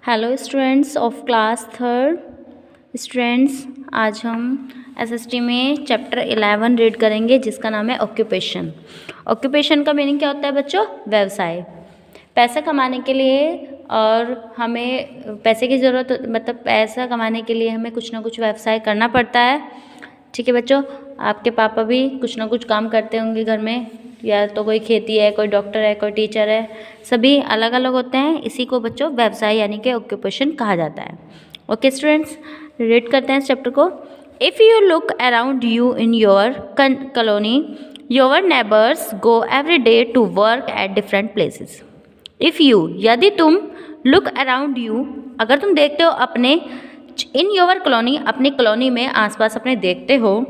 Hello students of class third. Students, आज हम SST में चैप्टर 11 रीड करेंगे जिसका नाम है ऑक्यूपेशन। ऑक्यूपेशन का मीनिंग क्या होता है बच्चों? व्यवसाय। पैसा कमाने के लिए और हमें पैसे की ज़रूरत, मतलब पैसा कमाने के लिए हमें कुछ ना कुछ व्यवसाय करना पड़ता है। ठीक है बच्चों, आपके पापा भी कुछ ना कुछ काम करते होंगे घर में, या तो कोई खेती है, कोई डॉक्टर है, कोई टीचर है, सभी अलग अलग होते हैं। इसी को बच्चों व्यवसाय यानी कि ऑक्यूपेशन कहा जाता है। ओके स्टूडेंट्स, रीड करते हैं इस चैप्टर को। If you look around you in your colony, your neighbours go every day to work at different places. If you, यदि तुम, लुक अराउंड यू, अगर तुम देखते हो अपने, इन योर कॉलोनी, अपनी कॉलोनी में आसपास अपने देखते हो,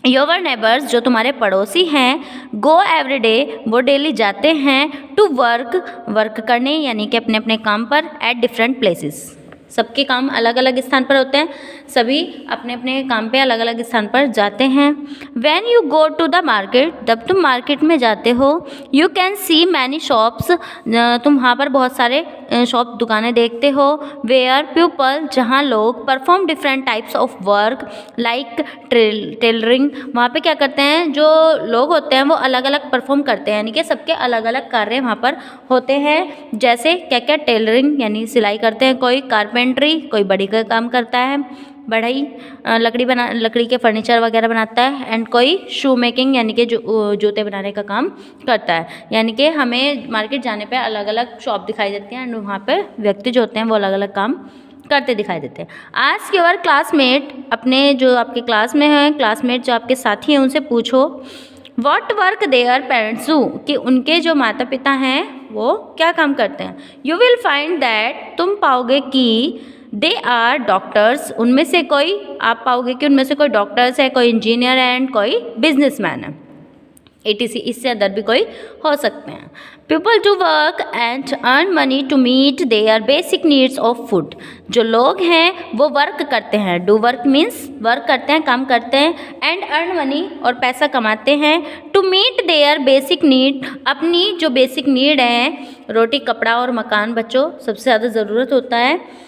योर नेबर्स, जो तुम्हारे पड़ोसी हैं, गो एवरी डे, वो डेली जाते हैं, टू वर्क करने यानी कि अपने अपने काम पर, एट डिफरेंट प्लेसेस, सबके काम अलग अलग स्थान पर होते हैं, सभी अपने अपने काम पे अलग अलग स्थान पर जाते हैं। When you go to the market, जब तुम मार्केट में जाते हो, you can see many shops, तुम वहाँ पर बहुत सारे शॉप, दुकानें देखते हो, वेयर पीपल, जहाँ लोग, perform different types of work like tailoring, वहाँ पे क्या करते हैं, जो लोग होते हैं वो अलग अलग परफॉर्म करते हैं, यानी कि सबके अलग अलग कार्य वहाँ पर होते हैं। जैसे क्या क्या? टेलरिंग यानी सिलाई करते हैं, कोई कारपेंट्री, कोई बड़ी का काम करता है, बढ़ई, लकड़ी के फर्नीचर वगैरह बनाता है, एंड कोई शू मेकिंग यानी कि जूते बनाने का काम करता है। यानी कि हमें मार्केट जाने पे अलग अलग शॉप दिखाई देती हैं, एंड वहाँ पे व्यक्ति जो होते हैं वो अलग अलग काम करते दिखाई देते हैं। आस्क योर क्लासमेट, अपने जो आपके क्लास में हैं, क्लासमेट जो आपके साथी हैं, उनसे पूछो, what work their parents do, कि उनके जो माता पिता हैं वो क्या काम करते हैं। यू विल फाइंड दैट, तुम पाओगे कि, दे आर डॉक्टर्स, उनमें से कोई, आप पाओगे कि उनमें से कोई डॉक्टर्स है, कोई इंजीनियर है, एंड कोई बिजनेसमैन है, etc, इससे अदर भी कोई हो सकते हैं। People to work and earn money to meet their basic needs of food, जो लोग हैं वो वर्क करते हैं, डू वर्क मीन्स वर्क करते हैं, काम करते हैं, एंड अर्न मनी, और पैसा कमाते हैं, to meet their basic need, अपनी जो बेसिक नीड है, रोटी कपड़ा और मकान बच्चों सबसे ज़्यादा ज़रूरत होता है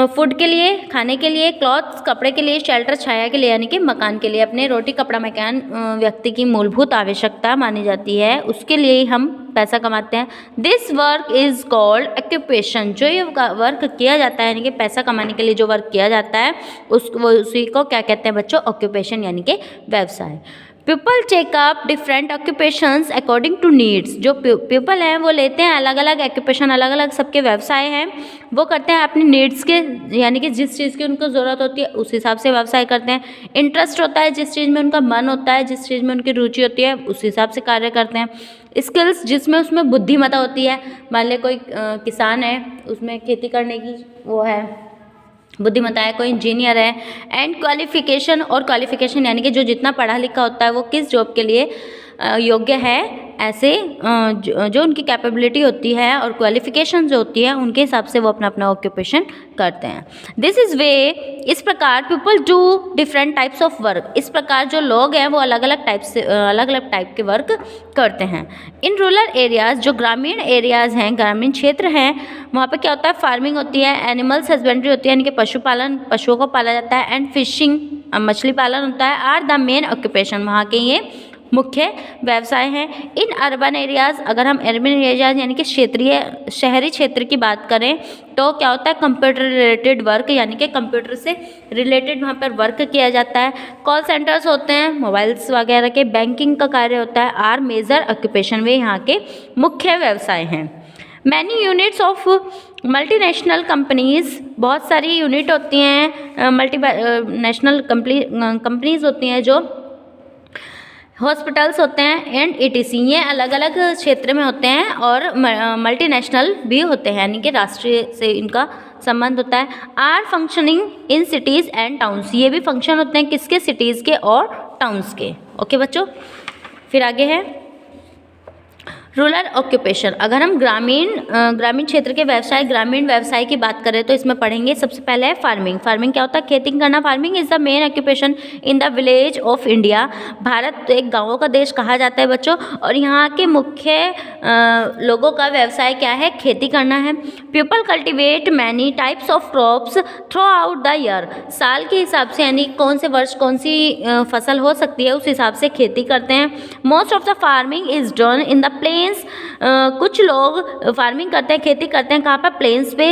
फूड के लिए, खाने के लिए, क्लॉथ्स कपड़े के लिए, शेल्टर छाया के लिए यानी कि मकान के लिए, अपने रोटी कपड़ा मकान व्यक्ति की मूलभूत आवश्यकता मानी जाती है, उसके लिए हम पैसा कमाते हैं। This work is called occupation, जो ये वर्क किया जाता है यानी कि पैसा कमाने के लिए जो वर्क किया जाता है उसी को क्या कहते हैं बच्चों? ऑक्यूपेशन यानी कि व्यवसाय। People take up different occupations according to needs, जो पीपल हैं वो लेते हैं अलग अलग ऑक्यूपेशन, अलग अलग सबके व्यवसाय हैं, वो करते हैं अपनी नीड्स के, यानी कि जिस चीज़ की उनको ज़रूरत होती है उस हिसाब से व्यवसाय करते हैं। इंटरेस्ट होता है, जिस चीज़ में उनका मन होता है, जिस चीज़ में उनकी रुचि होती है उस हिसाब से कार्य करते हैं। स्किल्स, जिसमें उसमें बुद्धिमत्ता होती है, मान लें कोई किसान है, उसमें खेती करने की वो है बुद्धिमत्ता है, कोई इंजीनियर है, एंड क्वालिफिकेशन, और क्वालिफिकेशन यानी कि जो जितना पढ़ा लिखा होता है वो किस जॉब के लिए योग्य है, ऐसे जो उनकी कैपेबिलिटी होती है और क्वालिफिकेशन जो होती है उनके हिसाब से वो अपना अपना ऑक्यूपेशन करते हैं। दिस इज़ वे, इस प्रकार people do different types of work, इस प्रकार जो लोग हैं वो अलग अलग टाइप के वर्क करते हैं। इन रूरल एरियाज़, जो ग्रामीण एरियाज़ हैं, ग्रामीण क्षेत्र हैं, वहाँ पे क्या होता है? फार्मिंग होती है, एनिमल्स हस्बेंड्री होती है यानी कि पशुपालन, पशुओं को पाला जाता है, एंड फिशिंग, मछली पालन होता है, आर द मेन ऑक्यूपेशन, वहाँ के ये मुख्य व्यवसाय हैं। इन अर्बन एरियाज़, अगर हम अर्बन एरियाज़ यानी कि शहरी क्षेत्र की बात करें तो क्या होता है? कंप्यूटर रिलेटेड वर्क, यानी कि कंप्यूटर से रिलेटेड वहाँ पर वर्क किया जाता है। कॉल सेंटर्स होते हैं, मोबाइल्स वगैरह के, बैंकिंग का कार्य होता है, आर मेजर ऑक्यूपेशन, वे यहाँ के मुख्य व्यवसाय हैं। Many units of multinational companies, बहुत सारी यूनिट होती हैं, मल्टीनेशनल कंपनीज़ होती हैं, जो हॉस्पिटल्स होते हैं, एंड etc, ये अलग अलग क्षेत्र में होते हैं, और मल्टीनेशनल भी होते हैं यानी कि राष्ट्रीय से इनका संबंध होता है। Are functioning in cities and towns, ये भी फंक्शन होते हैं किसके? सिटीज़ के और टाउन्स के। ओके बच्चों, फिर आगे है रूरल ऑक्यूपेशन, अगर हम ग्रामीण क्षेत्र के व्यवसाय, ग्रामीण व्यवसाय की बात करें तो इसमें पढ़ेंगे सबसे पहले है फार्मिंग। फार्मिंग क्या होता है? खेती करना। Farming is the main occupation in the village of India. Bharat एक गाँवों का देश कहा जाता है बच्चों, और यहाँ के मुख्य लोगों का व्यवसाय क्या है? खेती करना है। People cultivate many types of crops through out the year. साल के हिसाब से, यानी कौन से वर्ष कौन सी फसल हो सकती है उस हिसाब से खेती करते हैं। Most of the farming is done in the plains. कुछ लोग फार्मिंग करते हैं, खेती करते हैं कहाँ पर? प्लेन्स पे,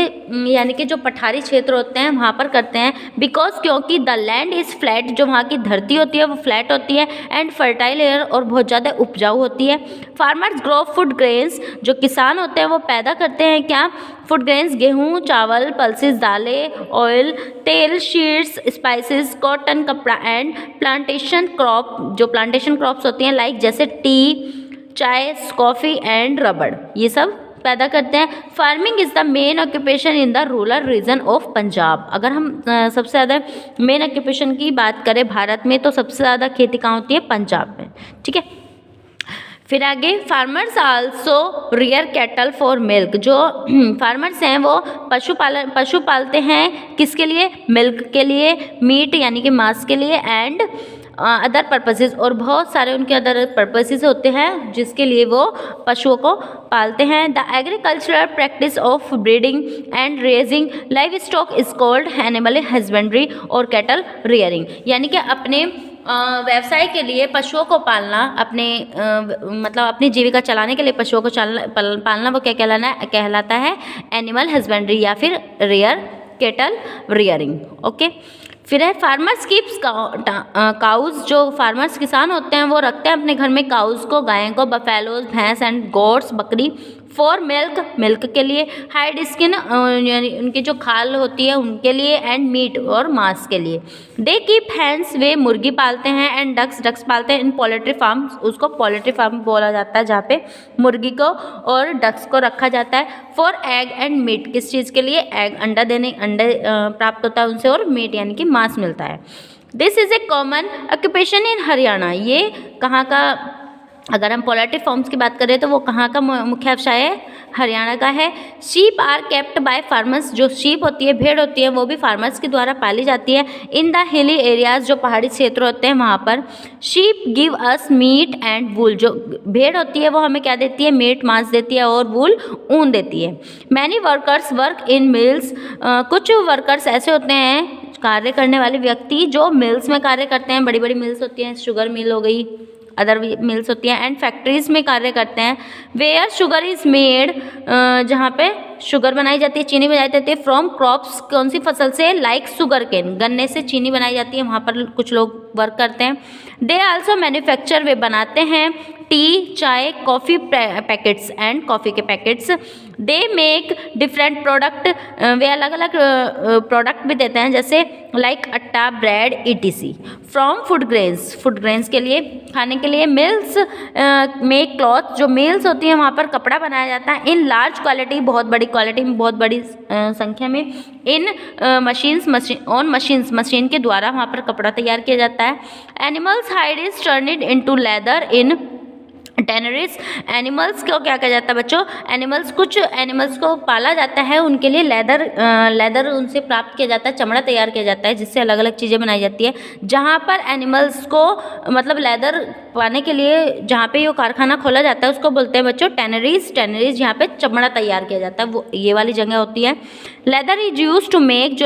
यानी कि जो पठारी क्षेत्र होते हैं वहाँ पर करते हैं। बिकॉज क्योंकि द लैंड इज़ फ्लैट, जो वहाँ की धरती होती है वो फ्लैट होती है, एंड फर्टाइल एयर, और बहुत ज़्यादा उपजाऊ होती है। फार्मर्स ग्रो फूड ग्रेन्स, जो किसान होते हैं वो पैदा करते हैं क्या? फूड ग्रेन्स, गेहूँ, चावल, पल्सेस, दालें, ऑयल, तेल, सीड्स, स्पाइसेस, कॉटन, कपड़ा, एंड प्लांटेशन क्रॉप, जो प्लांटेशन क्रॉप्स होती हैं लाइक जैसे टी, चाय, कॉफ़ी एंड रबड़, ये सब पैदा करते हैं। Farming is the main occupation in the rural region of Punjab. अगर हम सबसे ज़्यादा मेन ऑक्यूपेशन की बात करें भारत में तो सबसे ज़्यादा खेती कहाँ होती है? पंजाब में। ठीक है, फिर आगे farmers also rear cattle for milk. जो फार्मर्स हैं वो पशु पालते हैं किसके लिए? मिल्क के लिए, मीट यानी कि मांस के लिए, एंड अदर पर्पसेस, और बहुत सारे उनके अदर पर्पसेस होते हैं जिसके लिए वो पशुओं को पालते हैं। The agricultural practice of breeding and raising live stock is called animal husbandry और कैटल रियरिंग। यानी कि अपने व्यवसाय के लिए पशुओं को पालना, मतलब अपनी जीविका चलाने के लिए पशुओं को पालना, वो क्या कहलाता है? एनिमल हस्बेंड्री या फिर रियर कैटल रियरिंग। ओके, फिर है फार्मर्स कीप्स काउज। जो फार्मर्स किसान होते हैं वो रखते हैं अपने घर में काउज को, गायें को, बफेलोज, भैंस एंड गोट्स, बकरी, फॉर मिल्क के लिए, हाइड स्किन यानी उनकी जो खाल होती है उनके लिए, एंड मीट और मांस के लिए। दे कीप हैंस, वे मुर्गी पालते हैं, एंड डक्स पालते हैं इन पोल्ट्री फार्म। उसको पोल्ट्री फार्म बोला जाता है जहाँ पे मुर्गी को और डक्स को रखा जाता है। फॉर एग एंड मीट, किस चीज़ के लिए? एग, अंडे प्राप्त होता है उनसे, और मीट यानी कि मांस मिलता है। This is a common occupation in Haryana. ये कहाँ का? अगर हम पोल्ट्री फार्म्स की बात करें तो वो कहाँ का मुख्य व्यवसाय है? हरियाणा का है। Sheep are kept by farmers. जो शीप होती है, भेड़ होती है, वो भी फार्मर्स के द्वारा पाली जाती है। इन द हिली एरियाज, जो पहाड़ी क्षेत्र होते हैं वहाँ पर। Sheep give us meat and wool. जो भेड़ होती है वो हमें क्या देती है? मीट, मांस देती है, और वूल, ऊन देती है। Many workers work in mills. कुछ वर्कर्स ऐसे होते हैं, कार्य करने वाले व्यक्ति, जो मिल्स में कार्य करते हैं। बड़ी बड़ी मिल्स होती हैं, शुगर मिल हो गई, अदर मिल्स होती हैं, एंड फैक्ट्रीज में कार्य करते हैं। वेयर शुगर इज़ मेड, जहाँ पे शुगर बनाई जाती है, चीनी बनाई जाती है। फ्रॉम क्रॉप्स, कौन सी फसल से? लाइक शुगर केन, गन्ने से चीनी बनाई जाती है, वहाँ पर कुछ लोग वर्क करते हैं। दे आल्सो मैन्युफैक्चर, वे बनाते हैं टी, चाय, कॉफ़ी पैकेट्स एंड कॉफ़ी के packets. They make different product, वे अलग अलग प्रोडक्ट भी देते हैं, जैसे like atta, bread, ETC। From food grains के लिए, खाने के लिए। मिल्स मेक क्लॉथ, जो मिल्स होती हैं वहाँ पर कपड़ा बनाया जाता है। इन लार्ज क्वालिटी, बहुत बड़ी क्वालिटी में, बहुत बड़ी संख्या में। इन मशीन के द्वारा वहाँ पर कपड़ा तैयार किया जाता है। Animals hide is turned into leather in tanneries. Animals को क्या कहा जाता है बच्चों? कुछ एनिमल्स को पाला जाता है, उनके लिए लेदर उनसे प्राप्त किया जाता है, चमड़ा तैयार किया जाता है, जिससे अलग अलग चीज़ें बनाई जाती है। जहाँ पर एनिमल्स को मतलब लेदर पाने के लिए जहाँ पे ये कारखाना खोला जाता है उसको बोलते हैं बच्चों टेनरीज। यहाँ पे चमड़ा तैयार किया जाता है, वो ये वाली जगह होती है। Leather is use to make, जो